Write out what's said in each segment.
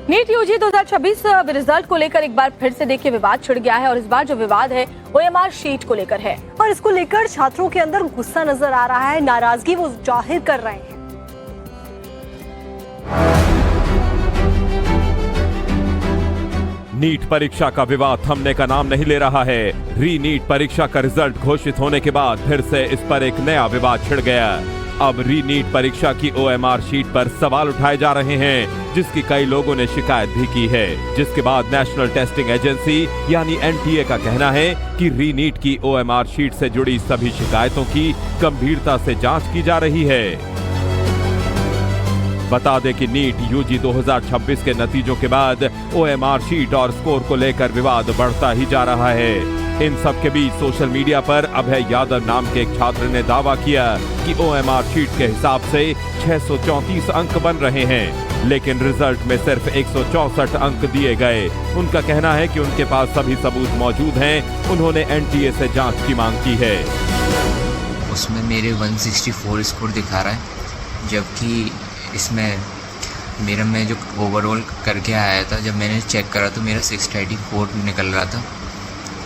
NEET UG 2026 result को लेकर एक बार फिर से देखिए विवाद छिड़ गया है और इस बार जो विवाद है ओएमआर शीट को लेकर है और इसको लेकर छात्रों के अंदर गुस्सा नजर आ रहा है, नाराजगी वो जाहिर कर रहे हैं। नीट परीक्षा का विवाद थमने का नाम नहीं ले रहा है। री नीट परीक्षा का रिजल्ट घोषित होने के बाद फिर से इस पर एक नया विवाद छिड़ गया। अब री नीट परीक्षा की ओएमआर शीट पर सवाल उठाए जा रहे हैं, जिसकी कई लोगों ने शिकायत भी की है। जिसके बाद नेशनल टेस्टिंग एजेंसी यानी एनटीए का कहना है कि री नीट की ओएमआर शीट से जुड़ी सभी शिकायतों की गंभीरता से जांच की जा रही है। बता दें कि नीट यूजी 2026 के नतीजों के बाद ओएमआर शीट और स्कोर को लेकर विवाद बढ़ता ही जा रहा है। इन सब के बीच सोशल मीडिया पर अभय यादव नाम के एक छात्र ने दावा किया कि ओएमआर शीट के हिसाब से 634 अंक बन रहे हैं, लेकिन रिजल्ट में सिर्फ 164 अंक दिए गए। उनका कहना है कि उनके पास सभी सबूत मौजूद हैं। उन्होंने एनटीए से जांच की मांग की है। उसमें मेरे 164 स्कोर दिखा रहा है, जबकि इसमें मेरा मैं जो ओवरऑल करके आया था, जब मैंने चेक करा तो मेरा 634 निकल रहा था।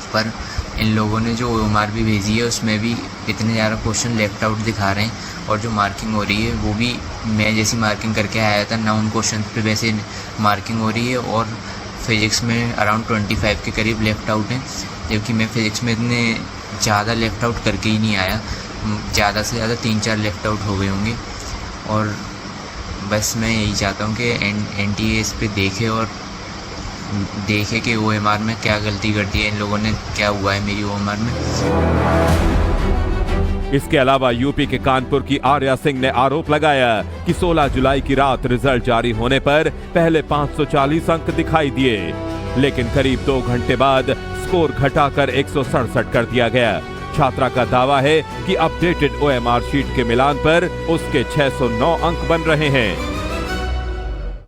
पर इन लोगों ने जो ओएमआर भी भेजी है उसमें भी इतने ज़्यादा क्वेश्चन लेफ्ट आउट दिखा रहे हैं, और जो मार्किंग हो रही है वो भी मैं जैसी मार्किंग करके आया था ना, उन क्वेश्चन पे वैसे मार्किंग हो रही है। और फिज़िक्स में अराउंड 25 के करीब लेफ़्ट आउट हैं, जबकि मैं फ़िज़िक्स में इतने ज़्यादा लेफ़्ट आउट करके ही नहीं आया। ज़्यादा से ज़्यादा 3-4 लेफ़्ट आउट हो गए होंगे। और बस मैं यही चाहता हूँ कि एनटीए इस पे देखे और देखे कि ओएमआर में क्या गलती कर दी है इन लोगों ने, क्या हुआ है मेरी ओएमआर में। इसके अलावा यूपी के कानपुर की आर्या सिंह ने आरोप लगाया कि 16 जुलाई की रात रिजल्ट जारी होने पर पहले 540 अंक दिखाई दिए, लेकिन करीब 2 घंटे बाद स्कोर घटाकर 167 कर दिया गया। छात्रा का दावा है कि अपडेटेड ओएमआर शीट के मिलान पर उसके 609 अंक बन रहे हैं।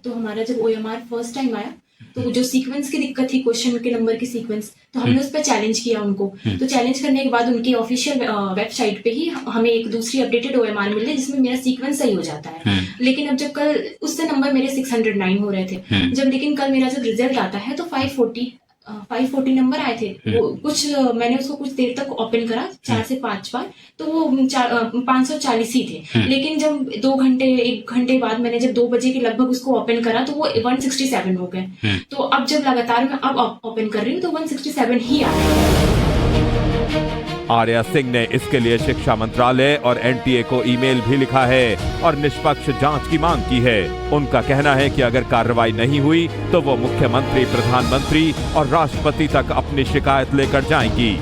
तो हमारा जब ओएमआर फर्स्ट टाइम आया तो जो सीक्वेंस की दिक्कत थी, क्वेश्चन के नंबर की सीक्वेंस, तो हमने उस पर चैलेंज किया उनको। तो चैलेंज करने के बाद उनकी ऑफिशियल वेबसाइट पे ही हमें एक दूसरी अपडेटेड ओएमआर मिल रही है जिसमें मेरा सीक्वेंस सही हो जाता है। लेकिन अब जब कल उससे नंबर मेरे 609 हो रहे थे जब, लेकिन कल मेरा जब रिजल्ट आता है तो 540 नंबर आए थे। वो कुछ मैंने उसको कुछ देर तक ओपन करा 4 से 5 बार, तो वो 540 ही थे। लेकिन जब 1 घंटे बाद मैंने जब 2 बजे के लगभग उसको ओपन करा तो वो 167 हो गए। तो अब जब लगातार मैं अब ओपन कर रही हूँ तो 167 ही आ रहा है। आर्या सिंह ने इसके लिए शिक्षा मंत्रालय और एनटीए को ईमेल भी लिखा है और निष्पक्ष जांच की मांग की है। उनका कहना है कि अगर कार्रवाई नहीं हुई तो वो मुख्यमंत्री, प्रधानमंत्री और राष्ट्रपति तक अपनी शिकायत लेकर जाएंगी।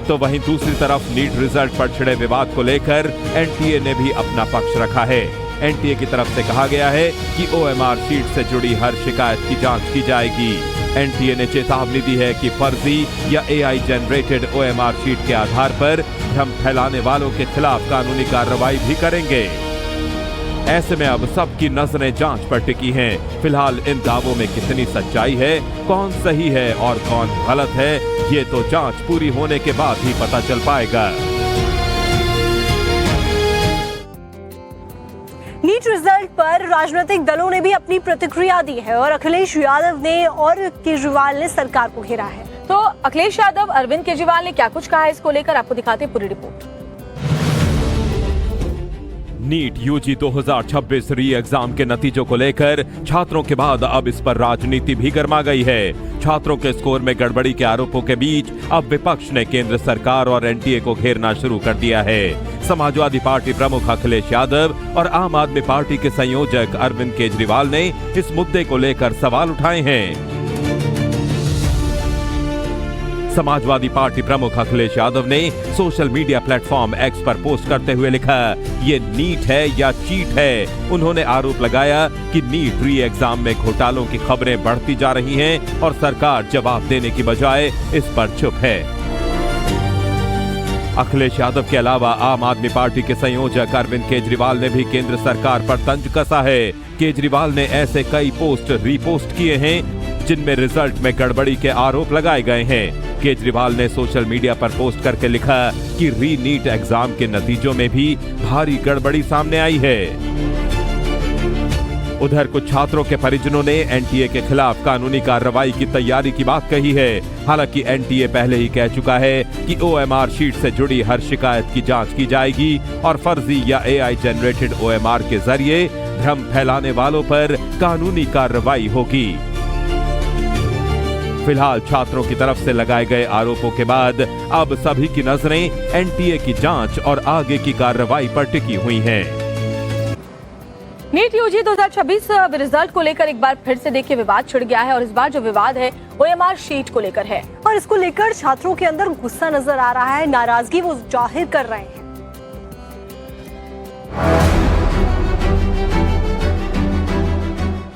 तो वहीं दूसरी तरफ नीट रिजल्ट पर छिड़े विवाद को लेकर एनटीए ने भी अपना पक्ष रखा है। एनटीए की तरफ से कहा गया है कि ओएमआर शीट से जुड़ी हर शिकायत की जांच की जाएगी। एनटीए ने चेतावनी दी है कि फर्जी या एआई जनरेटेड ओएमआर शीट के आधार पर भ्रम फैलाने वालों के खिलाफ कानूनी कार्रवाई भी करेंगे। ऐसे में अब सबकी नजरें जांच पर टिकी हैं। फिलहाल इन दावों में कितनी सच्चाई है, कौन सही है और कौन गलत है, ये तो जांच पूरी होने के बाद ही पता चल पाएगा। नीट रिजल्ट पर राजनीतिक दलों ने भी अपनी प्रतिक्रिया दी है और अखिलेश यादव ने और केजरीवाल ने सरकार को घेरा है। तो अखिलेश यादव, अरविंद केजरीवाल ने क्या कुछ कहा है इसको लेकर, आपको दिखाते हैं पूरी रिपोर्ट। नीट यूजी 2026 री एग्जाम के नतीजों को लेकर छात्रों के बाद अब इस पर राजनीति भी गर्मा गई है। छात्रों के स्कोर में गड़बड़ी के आरोपों के बीच अब विपक्ष ने केंद्र सरकार और एनटीए को घेरना शुरू कर दिया है। समाजवादी पार्टी प्रमुख अखिलेश यादव और आम आदमी पार्टी के संयोजक अरविंद केजरीवाल ने इस मुद्दे को लेकर सवाल उठाए हैं। समाजवादी पार्टी प्रमुख अखिलेश यादव ने सोशल मीडिया प्लेटफॉर्म एक्स पर पोस्ट करते हुए लिखा, ये नीट है या चीट है। उन्होंने आरोप लगाया कि नीट री एग्जाम में घोटालों की खबरें बढ़ती जा रही हैं और सरकार जवाब देने की बजाय इस पर चुप है। अखिलेश यादव के अलावा आम आदमी पार्टी के संयोजक अरविंद केजरीवाल ने भी केंद्र सरकार पर तंज कसा है। केजरीवाल ने ऐसे कई पोस्ट रीपोस्ट किए हैं जिनमें रिजल्ट में गड़बड़ी के आरोप लगाए गए हैं। केजरीवाल ने सोशल मीडिया पर पोस्ट करके लिखा कि री नीट एग्जाम के नतीजों में भी भारी गड़बड़ी सामने आई है। उधर कुछ छात्रों के परिजनों ने एनटीए के खिलाफ कानूनी कार्रवाई की तैयारी की बात कही है। हालांकि एनटीए पहले ही कह चुका है कि ओएमआर शीट से जुड़ी हर शिकायत की जांच की जाएगी और फर्जी या एआई जनरेटेड ओएमआर के जरिए भ्रम फैलाने वालों पर कानूनी कार्रवाई होगी। फिलहाल छात्रों की तरफ से लगाए गए आरोपों के बाद अब सभी की नजरें एनटीए की जांच और आगे की कार्रवाई पर टिकी हुई हैं। नीट यूजी 2026 रिजल्ट को लेकर एक बार फिर से देखिए विवाद छिड़ गया है और इस बार जो विवाद है ओएमआर शीट को लेकर है और इसको लेकर छात्रों के अंदर गुस्सा नजर आ रहा है, नाराजगी वो जाहिर कर रहे हैं।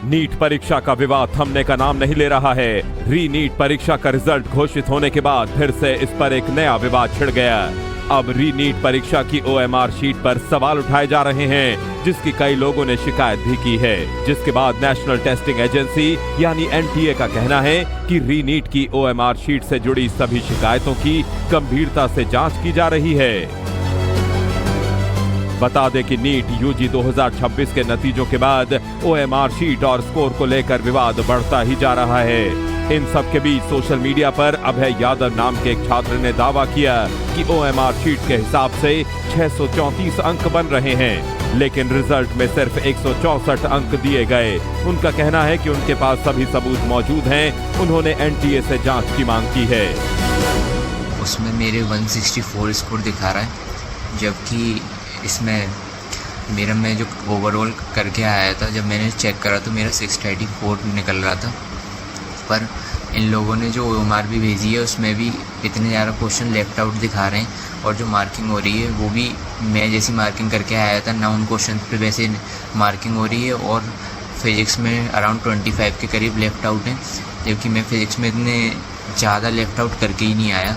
नीट परीक्षा का विवाद थमने का नाम नहीं ले रहा है। री नीट परीक्षा का रिजल्ट घोषित होने के बाद फिर से इस पर एक नया विवाद छिड़ गया। अब री नीट परीक्षा की ओएमआर शीट पर सवाल उठाए जा रहे हैं, जिसकी कई लोगों ने शिकायत भी की है। जिसके बाद नेशनल टेस्टिंग एजेंसी यानी एनटीए का कहना है कि री नीट की ओएमआर शीट से जुड़ी सभी शिकायतों की गंभीरता से जांच की जा रही है। बता दें कि नीट यूजी 2026 के नतीजों के बाद ओएमआर शीट और स्कोर को लेकर विवाद बढ़ता ही जा रहा है। इन सब के बीच सोशल मीडिया पर अभय यादव नाम के एक छात्र ने दावा किया कि ओएमआर शीट के हिसाब से 634 अंक बन रहे हैं, लेकिन रिजल्ट में सिर्फ 164 अंक दिए गए। उनका कहना है कि उनके पास सभी सबूत मौजूद हैं। उन्होंने एनटीए से जांच की मांग की है। उसमें मेरे 164 स्कोर दिखा रहा है, जबकि इसमें मैं जो ओवरऑल करके आया था, जब मैंने चेक करा तो मेरा 634 निकल रहा था। पर इन लोगों ने जो ओएमआर भी भेजी है उसमें भी इतने ज़्यादा क्वेश्चन लेफ्ट आउट दिखा रहे हैं, और जो मार्किंग हो रही है वो भी मैं जैसी मार्किंग करके आया था ना, उन क्वेश्चन पे वैसे मार्किंग हो रही है। और फिज़िक्स में अराउंड 25 के करीब लेफ़्ट आउट हैं, जबकि मैं फ़िज़िक्स में इतने ज़्यादा लेफ़्ट आउट करके ही नहीं आया।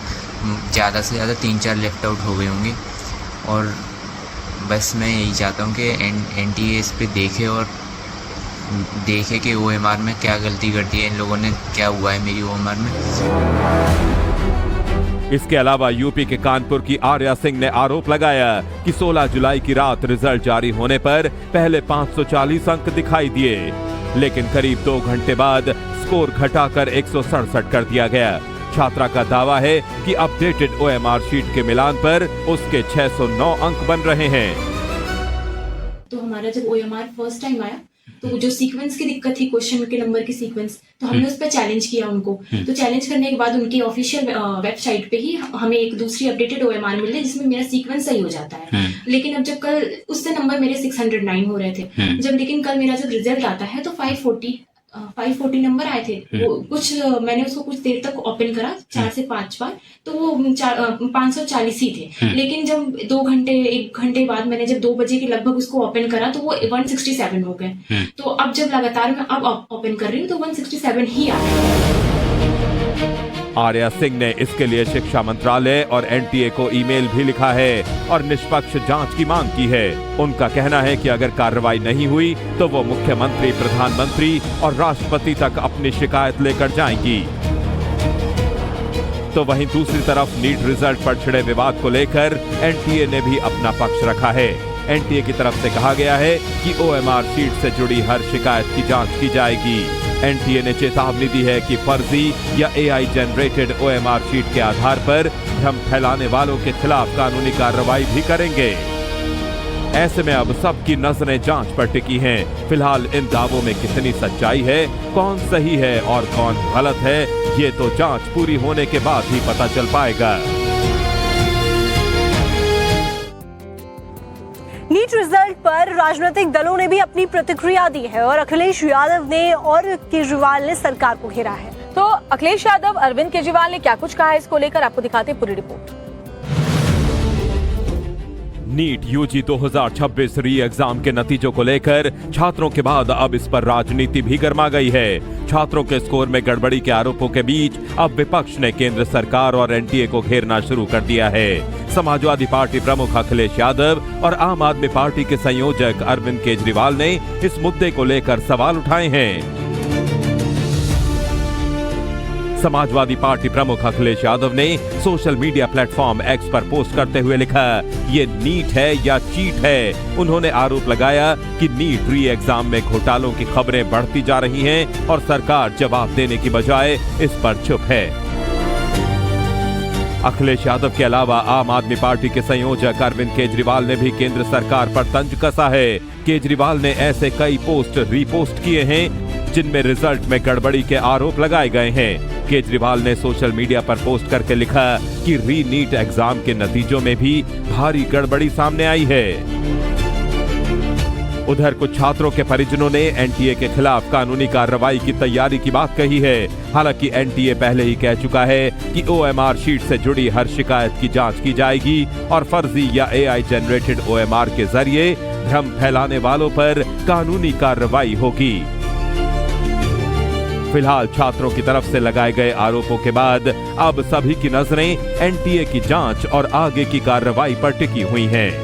ज़्यादा से ज़्यादा 3-4 लेफ़्ट आउट हो गए होंगे। और बस मैं यही चाहता हूँ कि एनटीए इस पर देखे और देखे कि ओएमआर में क्या गलती करती है इन लोगों ने, क्या हुआ है मेरी ओएमआर में। इसके अलावा यूपी के कानपुर की आर्या सिंह ने आरोप लगाया कि 16 जुलाई की रात रिजल्ट जारी होने पर पहले 540 अंक दिखाई दिए, लेकिन करीब 2 घंटे बाद स्कोर घटाकर 167 कर दिया गया। छात्रा का दावा है कि अपडेटेड ओएमआर शीट के मिलान पर उसके 609 अंक बन रहे हैं। तो हमारा जब ओएमआर फर्स्ट टाइम आया तो जो सीक्वेंस की दिक्कत थी, क्वेश्चन के नंबर की सीक्वेंस, तो हमने उस पर चैलेंज किया उनको। तो चैलेंज करने के बाद उनकी ऑफिशियल वेबसाइट पे ही हमें एक दूसरी अपडेटेड ओएमआर मिल रही है जिसमें मेरा सीक्वेंस सही हो जाता है। लेकिन अब जब कल उससे नंबर मेरे 609 हो रहे थे जब, लेकिन कल मेरा जब रिजल्ट आता है तो 540 नंबर आए थे। वो कुछ मैंने उसको कुछ देर तक ओपन करा 4 से 5 बार, तो वो 540 ही थे। लेकिन जब 1 घंटे बाद मैंने जब 2 बजे के लगभग उसको ओपन करा तो वो 167 हो गए। तो अब जब लगातार मैं अब ओपन कर रही हूँ तो 167 ही आ रहा है। आर्या सिंह ने इसके लिए शिक्षा मंत्रालय और एनटीए को ईमेल भी लिखा है और निष्पक्ष जांच की मांग की है। उनका कहना है कि अगर कार्रवाई नहीं हुई तो वो मुख्यमंत्री, प्रधानमंत्री और राष्ट्रपति तक अपनी शिकायत लेकर जाएंगी। तो वहीं दूसरी तरफ नीट रिजल्ट पर छिड़े विवाद को लेकर एनटीए ने भी अपना पक्ष रखा है। एनटीए की तरफ से कहा गया है कि ओएमआर शीट से जुड़ी हर शिकायत की जांच की जाएगी। एनटीए ने चेतावनी दी है कि फर्जी या एआई जनरेटेड ओएमआर शीट के आधार पर भ्रम फैलाने वालों के खिलाफ कानूनी कार्रवाई भी करेंगे। ऐसे में अब सबकी नजरें जांच पर टिकी हैं। फिलहाल इन दावों में कितनी सच्चाई है, कौन सही है और कौन गलत है, ये तो जांच पूरी होने के बाद ही पता चल पाएगा। नीट रिजल्ट पर राजनीतिक दलों ने भी अपनी प्रतिक्रिया दी है और अखिलेश यादव ने और केजरीवाल ने सरकार को घेरा है। तो अखिलेश यादव, अरविंद केजरीवाल ने क्या कुछ कहा है इसको लेकर, आपको दिखाते हैं पूरी रिपोर्ट। नीट यूजी 2026 री एग्जाम के नतीजों को लेकर छात्रों के बाद अब इस पर राजनीति भी गर्मा गई है। छात्रों के स्कोर में गड़बड़ी के आरोपों के बीच अब विपक्ष ने केंद्र सरकार और एनटीए को घेरना शुरू कर दिया है। समाजवादी पार्टी प्रमुख अखिलेश यादव और आम आदमी पार्टी के संयोजक अरविंद केजरीवाल ने इस मुद्दे को लेकर सवाल उठाए हैं। समाजवादी पार्टी प्रमुख अखिलेश यादव ने सोशल मीडिया प्लेटफॉर्म एक्स पर पोस्ट करते हुए लिखा, ये नीट है या चीट है। उन्होंने आरोप लगाया कि नीट री एग्जाम में घोटालों की खबरें बढ़ती जा रही हैं और सरकार जवाब देने की बजाय इस पर चुप है। अखिलेश यादव के अलावा आम आदमी पार्टी के संयोजक अरविंद केजरीवाल ने भी केंद्र सरकार पर तंज कसा है। केजरीवाल ने ऐसे कई पोस्ट रीपोस्ट किए हैं जिनमें रिजल्ट में गड़बड़ी के आरोप लगाए गए हैं। केजरीवाल ने सोशल मीडिया पर पोस्ट करके लिखा कि री नीट एग्जाम के नतीजों में भी भारी गड़बड़ी सामने आई है। उधर कुछ छात्रों के परिजनों ने एनटीए के खिलाफ कानूनी कार्रवाई की तैयारी की बात कही है। हालांकि एनटीए पहले ही कह चुका है कि ओएमआर शीट से जुड़ी हर शिकायत की जांच की जाएगी और फर्जी या एआई जनरेटेड ओएमआर के जरिए भ्रम फैलाने वालों पर कानूनी कार्रवाई होगी। फिलहाल छात्रों की तरफ से लगाए गए आरोपों के बाद अब सभी की नजरें एनटीए की जांच और आगे की कार्रवाई पर टिकी हुई हैं।